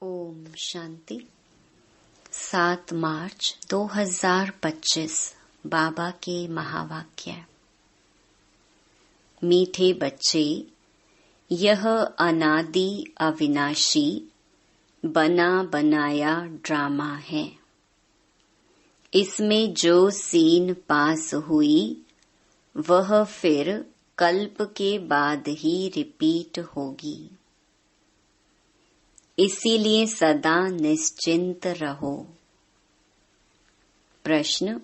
ओम शांति। 7 मार्च 2025 बाबा के महावाक्य। मीठे बच्चे, यह अनादि अविनाशी बना बनाया ड्रामा है। इसमें जो सीन पास हुई वह फिर कल्प के बाद ही रिपीट होगी। इसीलिए सदा निश्चिंत रहो। प्रश्न: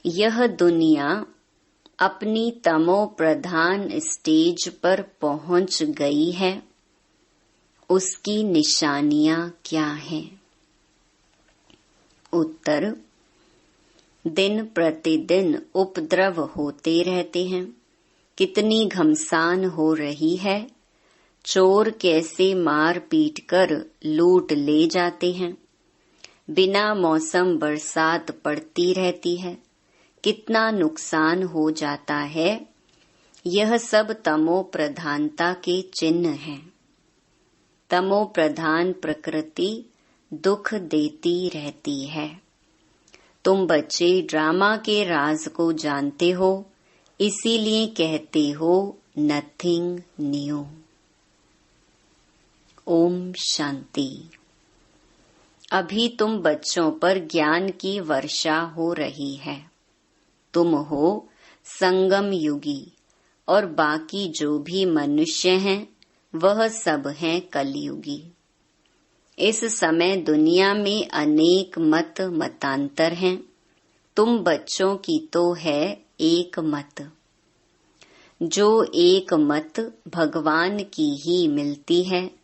यह दुनिया अपनी तमो प्रधान स्टेज पर पहुंच गई है, उसकी निशानियां क्या हैं? उत्तर: दिन प्रतिदिन उपद्रव होते रहते हैं। कितनी घमसान हो रही है। चोर कैसे मार पीट कर लूट ले जाते हैं। बिना मौसम बरसात पड़ती रहती है। कितना नुकसान हो जाता है। यह सब तमो प्रधानता के चिन्ह हैं। तमो प्रधान प्रकृति दुख देती रहती है। तुम बच्चे ड्रामा के राज को जानते हो, इसीलिए कहते हो नथिंग न्यू। ओम शांति। अभी तुम बच्चों पर ज्ञान की वर्षा हो रही है। तुम हो संगम युगी और बाकी जो भी मनुष्य हैं वह सब हैं कलयुगी। इस समय दुनिया में अनेक मत मतांतर हैं। तुम बच्चों की तो है एक मत। जो एक मत भगवान की ही मिलती है।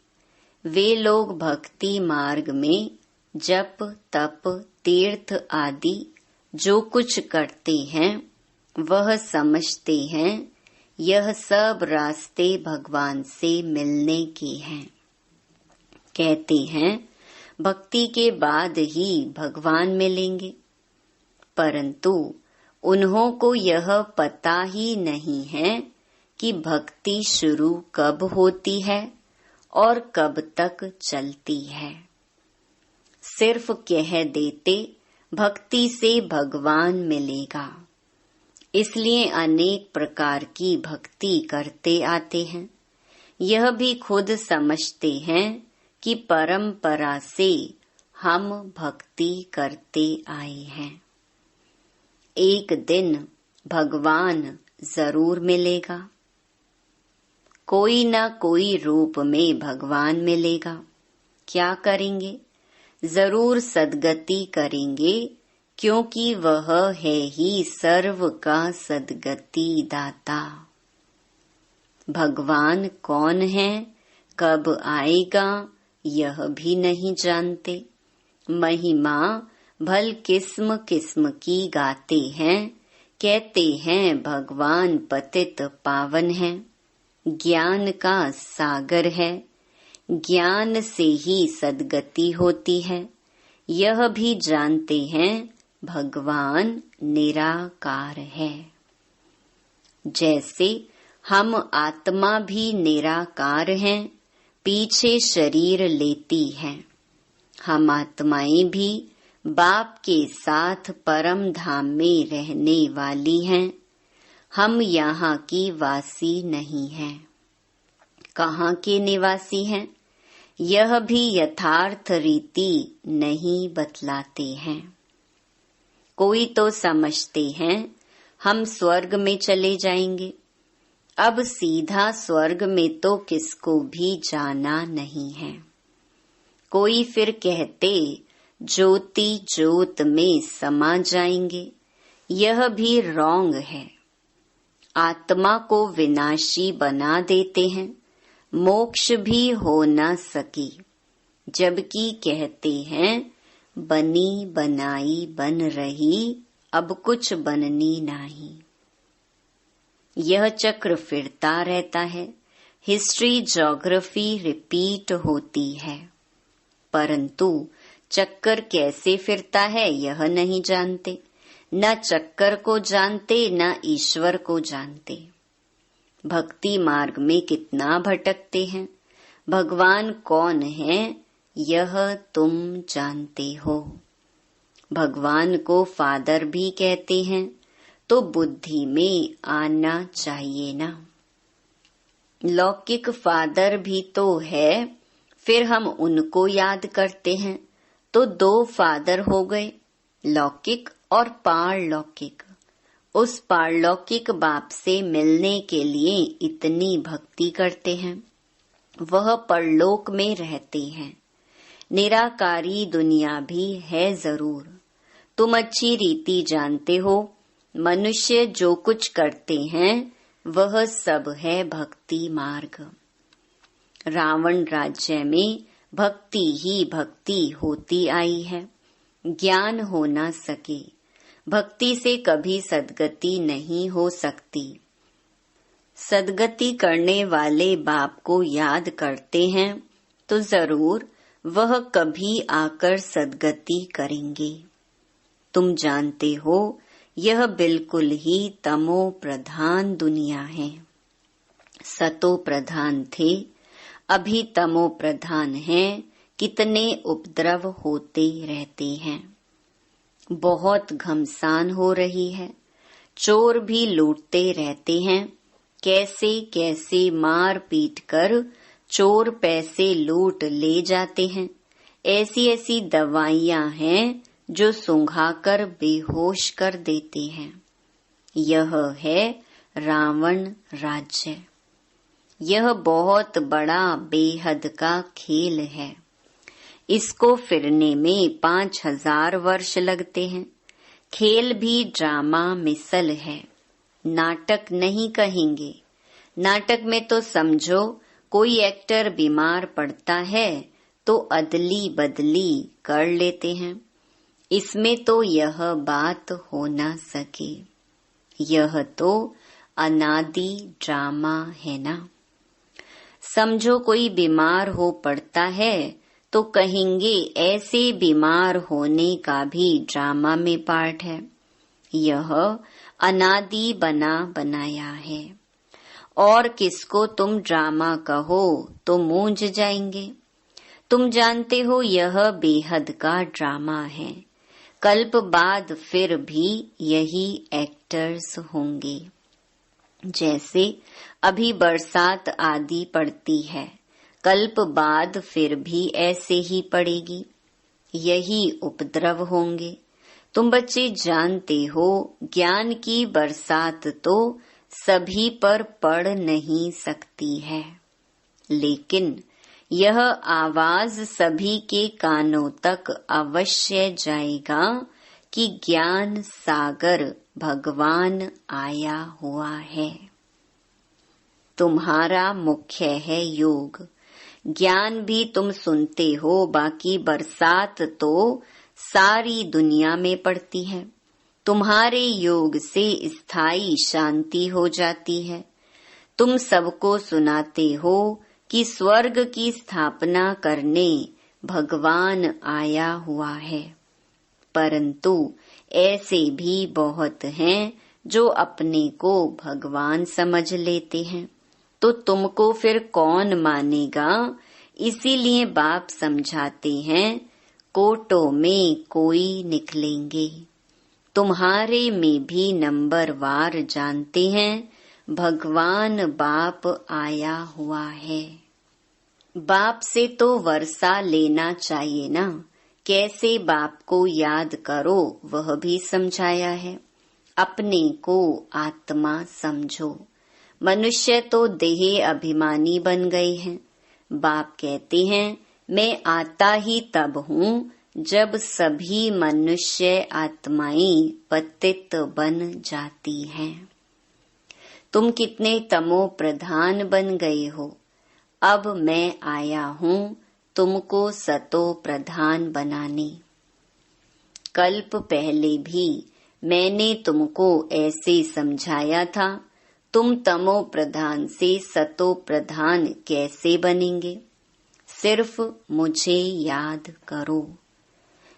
वे लोग भक्ति मार्ग में जप तप तीर्थ आदि जो कुछ करते हैं वह समझते हैं यह सब रास्ते भगवान से मिलने के हैं। कहते हैं भक्ति के बाद ही भगवान मिलेंगे, परंतु उन्हों को यह पता ही नहीं है कि भक्ति शुरू कब होती है और कब तक चलती है। सिर्फ कह देते भक्ति से भगवान मिलेगा, इसलिए अनेक प्रकार की भक्ति करते आते हैं। यह भी खुद समझते हैं कि परंपरा से हम भक्ति करते आए हैं। एक दिन भगवान जरूर मिलेगा। कोई न कोई रूप में भगवान मिलेगा। क्या करेंगे? जरूर सद्गति करेंगे, क्योंकि वह है ही सर्व का सद्गति दाता। भगवान कौन है, कब आएगा, यह भी नहीं जानते। महिमा भल किस्म किस्म की गाते हैं। कहते हैं भगवान पतित पावन है, ज्ञान का सागर है। ज्ञान से ही सद्गति होती है। यह भी जानते हैं भगवान निराकार है। जैसे हम आत्मा भी निराकार हैं, पीछे शरीर लेती हैं। हम आत्माएं भी बाप के साथ परम धाम में रहने वाली हैं। हम यहाँ की वासी नहीं हैं। कहाँ के निवासी हैं, यह भी यथार्थ रीति नहीं बतलाते हैं। कोई तो समझते हैं हम स्वर्ग में चले जाएंगे। अब सीधा स्वर्ग में तो किसको भी जाना नहीं है। कोई फिर कहते ज्योति ज्योत में समा जाएंगे। यह भी रॉन्ग है। आत्मा को विनाशी बना देते हैं, मोक्ष भी हो न सकी, जबकि कहते हैं बनी बनाई बन रही, अब कुछ बननी नहीं। यह चक्र फिरता रहता है। हिस्ट्री ज्योग्राफी रिपीट होती है, परंतु चक्कर कैसे फिरता है यह नहीं जानते। न चक्कर को जानते न ईश्वर को जानते। भक्ति मार्ग में कितना भटकते हैं। भगवान कौन है यह तुम जानते हो। भगवान को फादर भी कहते हैं तो बुद्धि में आना चाहिए ना। लौकिक फादर भी तो है, फिर हम उनको याद करते हैं तो दो फादर हो गए, लौकिक और पारलौकिक। उस पारलौकिक बाप से मिलने के लिए इतनी भक्ति करते हैं। वह परलोक में रहते हैं। निराकारी दुनिया भी है जरूर। तुम अच्छी रीति जानते हो, मनुष्य जो कुछ करते हैं वह सब है भक्ति मार्ग। रावण राज्य में भक्ति ही भक्ति होती आई है। ज्ञान हो न सके, भक्ति से कभी सद्गति नहीं हो सकती। सद्गति करने वाले बाप को याद करते हैं तो जरूर वह कभी आकर सद्गति करेंगे। तुम जानते हो यह बिल्कुल ही तमो प्रधान दुनिया है। सतो प्रधान थे, अभी तमो प्रधान है। कितने उपद्रव होते रहते हैं। बहुत घमसान हो रही है। चोर भी लूटते रहते हैं। कैसे कैसे मार पीट कर चोर पैसे लूट ले जाते हैं। ऐसी ऐसी दवाइयां हैं जो सुंघाकर बेहोश कर देते हैं। यह है रावण राज्य। यह बहुत बड़ा बेहद का खेल है। इसको फिरने में 5000 वर्ष लगते हैं। खेल भी ड्रामा मिसल है, नाटक नहीं कहेंगे। नाटक में तो समझो कोई एक्टर बीमार पड़ता है तो अदली बदली कर लेते हैं। इसमें तो यह बात हो न सके। यह तो अनादि ड्रामा है ना। समझो कोई बीमार हो पड़ता है तो कहेंगे ऐसे बीमार होने का भी ड्रामा में पार्ट है। यह अनादि बना बनाया है। और किसको तुम ड्रामा कहो तो मूंझ जाएंगे। तुम जानते हो यह बेहद का ड्रामा है। कल्प बाद फिर भी यही एक्टर्स होंगे। जैसे अभी बरसात आदि पड़ती है, कल्प बाद फिर भी ऐसे ही पड़ेगी। यही उपद्रव होंगे। तुम बच्चे जानते हो ज्ञान की बरसात तो सभी पर पड़ नहीं सकती है, लेकिन यह आवाज सभी के कानों तक अवश्य जाएगा कि ज्ञान सागर भगवान आया हुआ है। तुम्हारा मुख्य है योग। ज्ञान भी तुम सुनते हो, बाकी बरसात तो सारी दुनिया में पड़ती है। तुम्हारे योग से स्थायी शांति हो जाती है। तुम सबको सुनाते हो कि स्वर्ग की स्थापना करने भगवान आया हुआ है, परंतु ऐसे भी बहुत हैं जो अपने को भगवान समझ लेते हैं। तो तुमको फिर कौन मानेगा। इसीलिए बाप समझाते हैं कोटों में कोई निकलेंगे। तुम्हारे में भी नंबरवार जानते हैं भगवान बाप आया हुआ है। बाप से तो वर्षा लेना चाहिए ना। कैसे बाप को याद करो वह भी समझाया है। अपने को आत्मा समझो। मनुष्य तो देह अभिमानी बन गए हैं। बाप कहते हैं मैं आता ही तब हूँ जब सभी मनुष्य आत्माएं पतित बन जाती हैं। तुम कितने तमो प्रधान बन गए हो। अब मैं आया हूँ तुमको सतो प्रधान बनाने। कल्प पहले भी मैंने तुमको ऐसे समझाया था। तुम तमो प्रधान से सतो प्रधान कैसे बनेंगे। सिर्फ मुझे याद करो।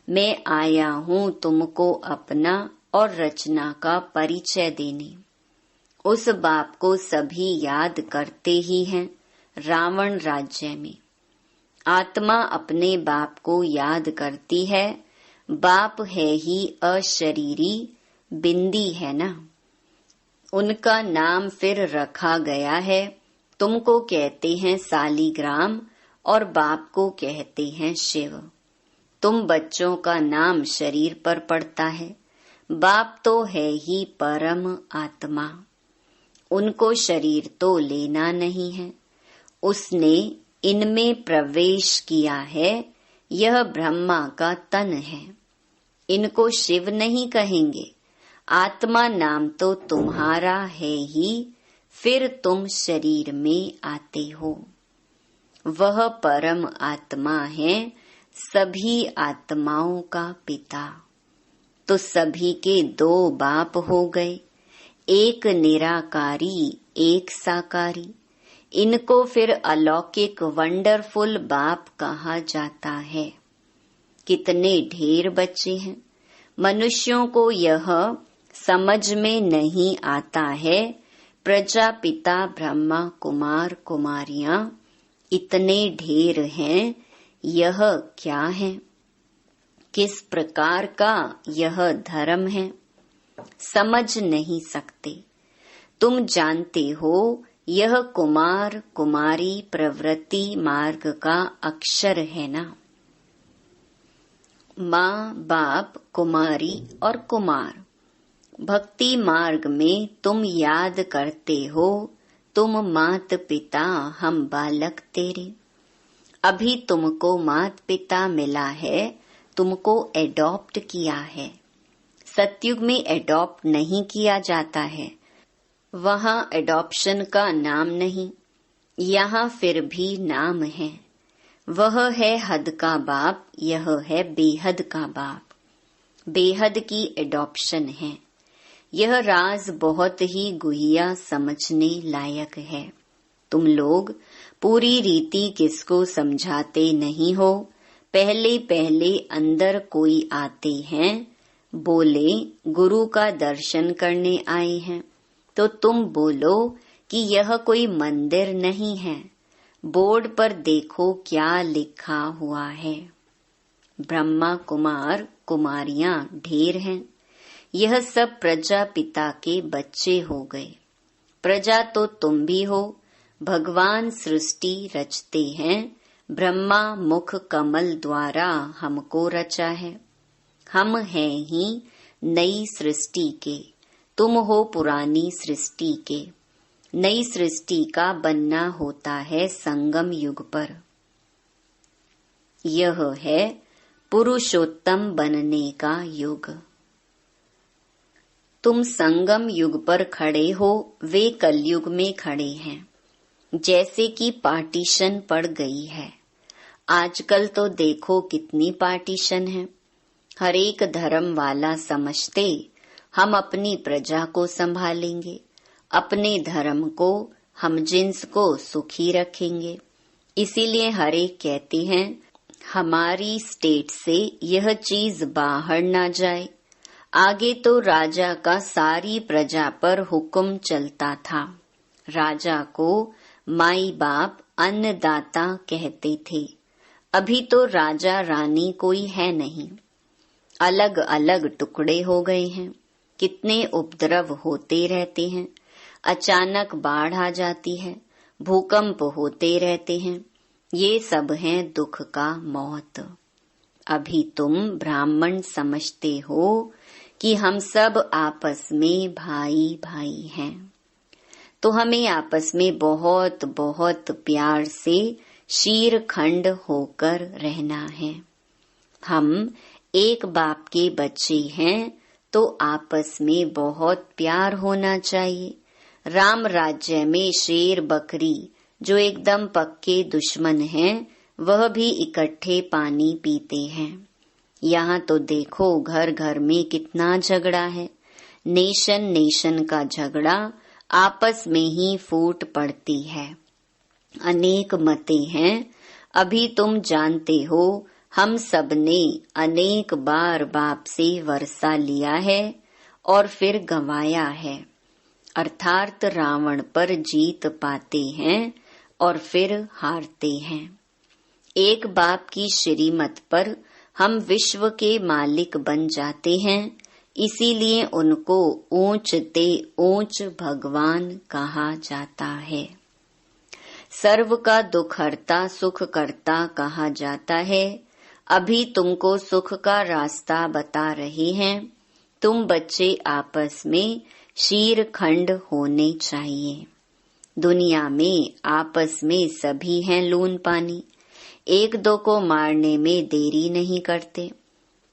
मैं आया हूँ तुमको अपना और रचना का परिचय देने। उस बाप को सभी याद करते ही हैं। रावण राज्य में आत्मा अपने बाप को याद करती है। बाप है ही अशरीरी, बिंदी है ना। उनका नाम फिर रखा गया है। तुमको कहते हैं सालीग्राम और बाप को कहते हैं शिव। तुम बच्चों का नाम शरीर पर पड़ता है। बाप तो है ही परम आत्मा। उनको शरीर तो लेना नहीं है। उसने इनमें प्रवेश किया है। यह ब्रह्मा का तन है। इनको शिव नहीं कहेंगे। आत्मा नाम तो तुम्हारा है ही, फिर तुम शरीर में आते हो। वह परम आत्मा है, सभी आत्माओं का पिता। तो सभी के दो बाप हो गए, एक निराकारी एक साकारी। इनको फिर अलौकिक वंडरफुल बाप कहा जाता है। कितने ढेर बच्चे हैं। मनुष्यों को यह समझ में नहीं आता है। प्रजापिता ब्रह्मा कुमार कुमारियां इतने ढेर हैं, यह क्या है? किस प्रकार का यह धर्म है? समझ नहीं सकते। तुम जानते हो यह कुमार कुमारी प्रवृत्ति मार्ग का अक्षर है ना। माँ बाप कुमारी और कुमार। भक्ति मार्ग में तुम याद करते हो, तुम मात पिता हम बालक तेरे। अभी तुमको मात पिता मिला है, तुमको एडॉप्ट किया है। सतयुग में एडॉप्ट नहीं किया जाता है। वहाँ एडॉप्शन का नाम नहीं, यहाँ फिर भी नाम है। वह है हद का बाप, यह है बेहद का बाप। बेहद की एडॉप्शन है। यह राज बहुत ही गुहिया समझने लायक है। तुम लोग पूरी रीति किसको समझाते नहीं हो। पहले पहले अंदर कोई आते हैं, बोले गुरु का दर्शन करने आए हैं, तो तुम बोलो कि यह कोई मंदिर नहीं है। बोर्ड पर देखो क्या लिखा हुआ है। ब्रह्मा कुमार कुमारियां ढेर हैं। यह सब प्रजापिता के बच्चे हो गए। प्रजा तो तुम भी हो। भगवान सृष्टि रचते हैं। ब्रह्मा मुख कमल द्वारा हमको रचा है। हम हैं ही नई सृष्टि के, तुम हो पुरानी सृष्टि के। नई सृष्टि का बनना होता है संगम युग पर। यह है पुरुषोत्तम बनने का युग। तुम संगम युग पर खड़े हो, वे कलयुग में खड़े हैं। जैसे कि पार्टीशन पड़ गई है। आजकल तो देखो कितनी पार्टीशन है। हर एक धर्म वाला समझते हम अपनी प्रजा को संभालेंगे, अपने धर्म को, हम जिन्स को सुखी रखेंगे। इसीलिए हर एक कहते हैं हमारी स्टेट से यह चीज बाहर ना जाए। आगे तो राजा का सारी प्रजा पर हुक्म चलता था। राजा को माई बाप अन्नदाता कहते थे। अभी तो राजा रानी कोई है नहीं, अलग अलग टुकड़े हो गए हैं। कितने उपद्रव होते रहते हैं। अचानक बाढ़ आ जाती है, भूकंप होते रहते हैं। ये सब है दुख का मौत। अभी तुम ब्राह्मण समझते हो कि हम सब आपस में भाई भाई हैं, तो हमें आपस में बहुत बहुत प्यार से शीरखंड होकर रहना है। हम एक बाप के बच्चे हैं, तो आपस में बहुत प्यार होना चाहिए। राम राज्य में शेर बकरी जो एकदम पक्के दुश्मन हैं, वह भी इकट्ठे पानी पीते हैं। यहाँ तो देखो घर घर में कितना झगड़ा है। नेशन नेशन का झगड़ा आपस में ही फूट पड़ती है। अनेक मतें हैं। अभी तुम जानते हो हम सब ने अनेक बार बाप से वर्षा लिया है और फिर गंवाया है। अर्थात रावण पर जीत पाते हैं और फिर हारते हैं। एक बाप की श्रीमत पर हम विश्व के मालिक बन जाते हैं, इसीलिए उनको ऊंच ते ऊंच भगवान कहा जाता है। सर्व का दुख हरता सुख करता कहा जाता है। अभी तुमको सुख का रास्ता बता रहे हैं। तुम बच्चे आपस में शीरखंड होने चाहिए। दुनिया में आपस में सभी हैं लून पानी, एक दो को मारने में देरी नहीं करते।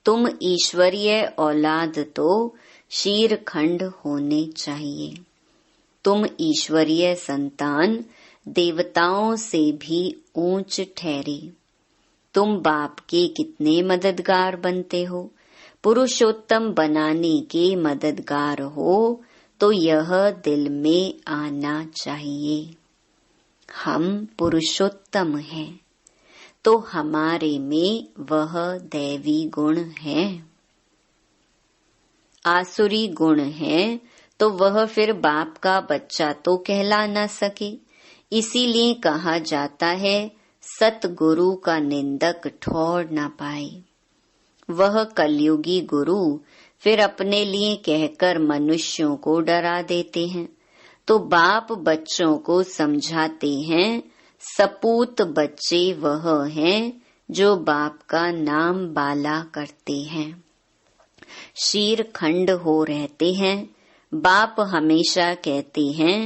तुम ईश्वरीय औलाद तो शीरखंड होने चाहिए। तुम ईश्वरीय संतान देवताओं से भी ऊंच ठहरे। तुम बाप के कितने मददगार बनते हो। पुरुषोत्तम बनाने के मददगार हो तो यह दिल में आना चाहिए। हम पुरुषोत्तम हैं तो हमारे में वह दैवी गुण है। आसुरी गुण है तो वह फिर बाप का बच्चा तो कहला न सके। इसीलिए कहा जाता है सतगुरु का निंदक ठौर न पाए। वह कलयुगी गुरु फिर अपने लिए कहकर मनुष्यों को डरा देते हैं, तो बाप बच्चों को समझाते हैं सपूत बच्चे वह हैं जो बाप का नाम बाला करते हैं, शीरखंड हो रहते हैं। बाप हमेशा कहते हैं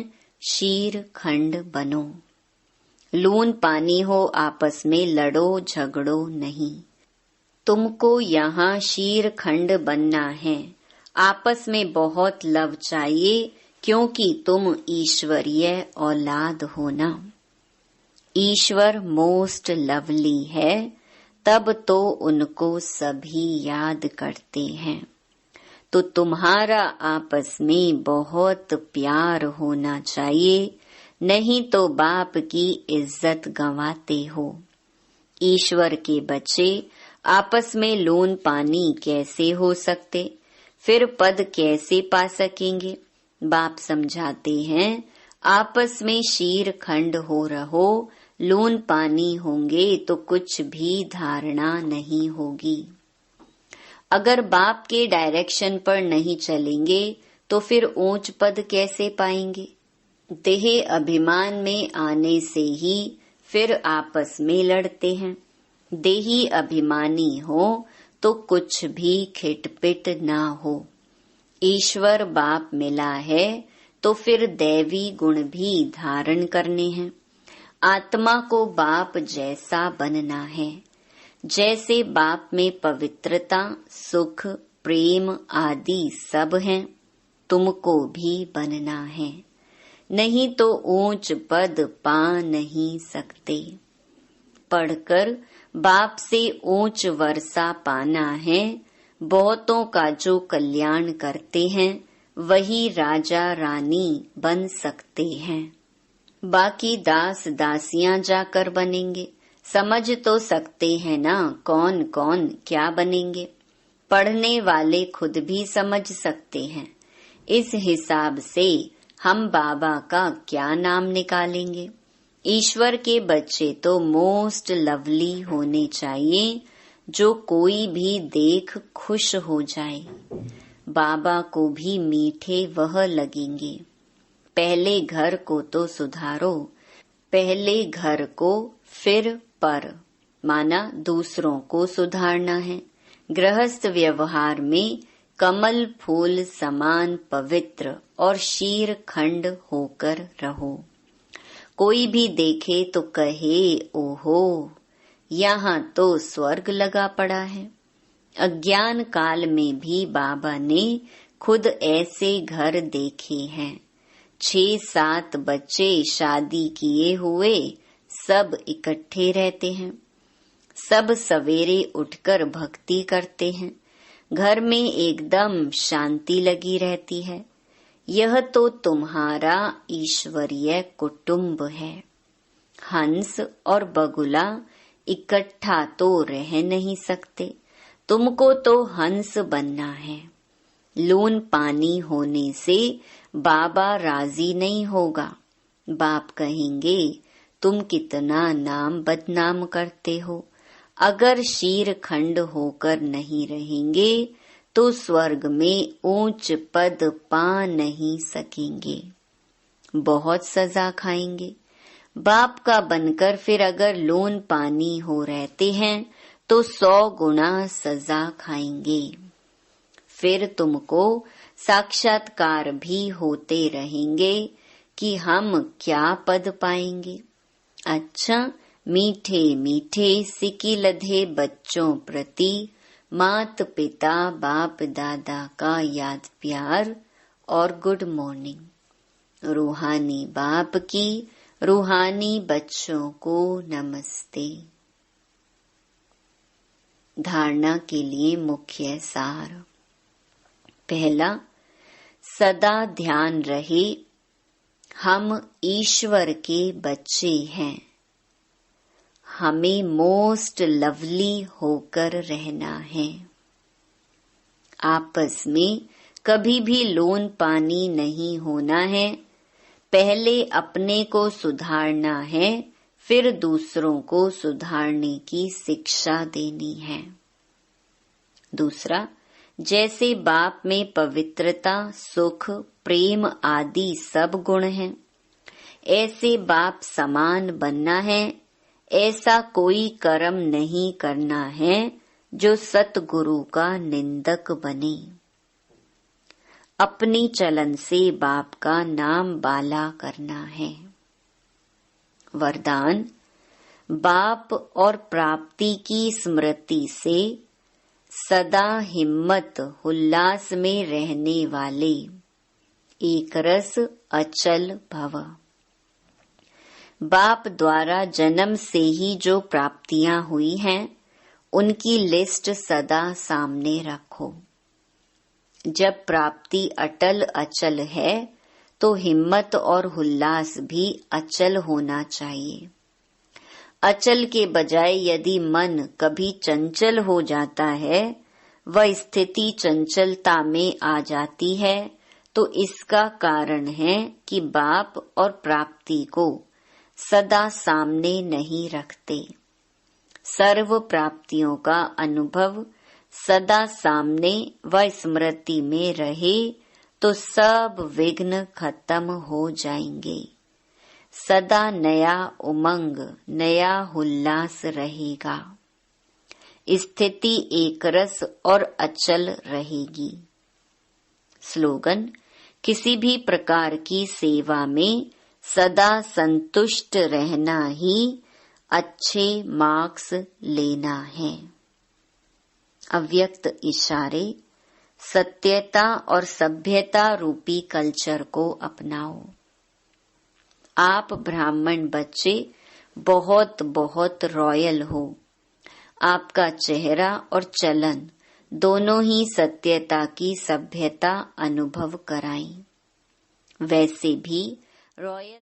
शीरखंड बनो। लून पानी हो आपस में लड़ो झगड़ो नहीं। तुमको यहाँ शीरखंड बनना है। आपस में बहुत लव चाहिए क्योंकि तुम ईश्वरीय औलाद हो ना। ईश्वर मोस्ट लवली है, तब तो उनको सभी याद करते हैं। तो तुम्हारा आपस में बहुत प्यार होना चाहिए, नहीं तो बाप की इज्जत गंवाते हो। ईश्वर के बच्चे आपस में लून पानी कैसे हो सकते, फिर पद कैसे पा सकेंगे। बाप समझाते हैं आपस में शीरखंड हो रहो, लून पानी होंगे तो कुछ भी धारणा नहीं होगी। अगर बाप के डायरेक्शन पर नहीं चलेंगे तो फिर ऊंच पद कैसे पाएंगे। देह अभिमान में आने से ही फिर आपस में लड़ते हैं। देही अभिमानी हो तो कुछ भी खिटपिट ना हो। ईश्वर बाप मिला है तो फिर दैवी गुण भी धारण करने हैं। आत्मा को बाप जैसा बनना है। जैसे बाप में पवित्रता सुख प्रेम आदि सब हैं, तुमको भी बनना है, नहीं तो ऊंच पद पा नहीं सकते। पढ़कर बाप से ऊंच वर्षा पाना है। बहुतों का जो कल्याण करते हैं वही राजा रानी बन सकते हैं। बाकी दास दासियां जाकर बनेंगे। समझ तो सकते हैं ना कौन कौन क्या बनेंगे। पढ़ने वाले खुद भी समझ सकते हैं। इस हिसाब से हम बाबा का क्या नाम निकालेंगे। ईश्वर के बच्चे तो मोस्ट लवली होने चाहिए, जो कोई भी देख खुश हो जाए। बाबा को भी मीठे वह लगेंगे। पहले घर को तो सुधारो, पहले घर को फिर पर, माना दूसरों को सुधारना है। गृहस्थ व्यवहार में कमल फूल समान पवित्र और शीरखंड होकर रहो। कोई भी देखे तो कहे ओहो, यहाँ तो स्वर्ग लगा पड़ा है। अज्ञान काल में भी बाबा ने खुद ऐसे घर देखे हैं। 6-7 बच्चे शादी किए हुए सब इकट्ठे रहते हैं। सब सवेरे उठकर भक्ति करते हैं। घर में एकदम शांति लगी रहती है। यह तो तुम्हारा ईश्वरीय कुटुंब है। हंस और बगुला इकट्ठा तो रह नहीं सकते। तुमको तो हंस बनना है। लून पानी होने से बाबा राजी नहीं होगा। बाप कहेंगे तुम कितना नाम बदनाम करते हो। अगर शीर खंड होकर नहीं रहेंगे तो स्वर्ग में ऊंच पद पा नहीं सकेंगे, बहुत सजा खाएंगे। बाप का बनकर फिर अगर लोन पानी हो रहते हैं तो 100 गुना सजा खाएंगे। फिर तुमको साक्षात्कार भी होते रहेंगे कि हम क्या पद पाएंगे। अच्छा, मीठे मीठे सिकी लधे बच्चों प्रति मात पिता बाप दादा का याद प्यार और गुड मॉर्निंग। रूहानी बाप की रूहानी बच्चों को नमस्ते। धारणा के लिए मुख्य सार। पहला, सदा ध्यान रहे हम ईश्वर के बच्चे हैं। हमें मोस्ट लवली होकर रहना है। आपस में कभी भी लोन पानी नहीं होना है। पहले अपने को सुधारना है, फिर दूसरों को सुधारने की शिक्षा देनी है। दूसरा, जैसे बाप में पवित्रता, सुख, प्रेम आदि सब गुण हैं, ऐसे बाप समान बनना है। ऐसा कोई कर्म नहीं करना है जो सतगुरु का निंदक बने। अपनी चलन से बाप का नाम बाला करना है। वरदान, बाप और प्राप्ति की स्मृति से सदा हिम्मत उल्लास में रहने वाले एक रस अचल भव। बाप द्वारा जन्म से ही जो प्राप्तियां हुई हैं, उनकी लिस्ट सदा सामने रखो। जब प्राप्ति अटल अचल है तो हिम्मत और उल्लास भी अचल होना चाहिए। अचल के बजाय यदि मन कभी चंचल हो जाता है, वह स्थिति चंचलता में आ जाती है, तो इसका कारण है कि बाप और प्राप्ति को सदा सामने नहीं रखते। सर्व प्राप्तियों का अनुभव सदा सामने व स्मृति में रहे तो सब विघ्न खत्म हो जाएंगे। सदा नया उमंग, नया उल्लास रहेगा। स्थिति एकरस और अचल रहेगी। स्लोगन, किसी भी प्रकार की सेवा में सदा संतुष्ट रहना ही अच्छे मार्क्स लेना है। अव्यक्त इशारे, सत्यता और सभ्यता रूपी कल्चर को अपनाओ। आप ब्राह्मण बच्चे बहुत बहुत रॉयल हो। आपका चेहरा और चलन दोनों ही सत्यता की सभ्यता अनुभव कराएं। वैसे भी रॉयल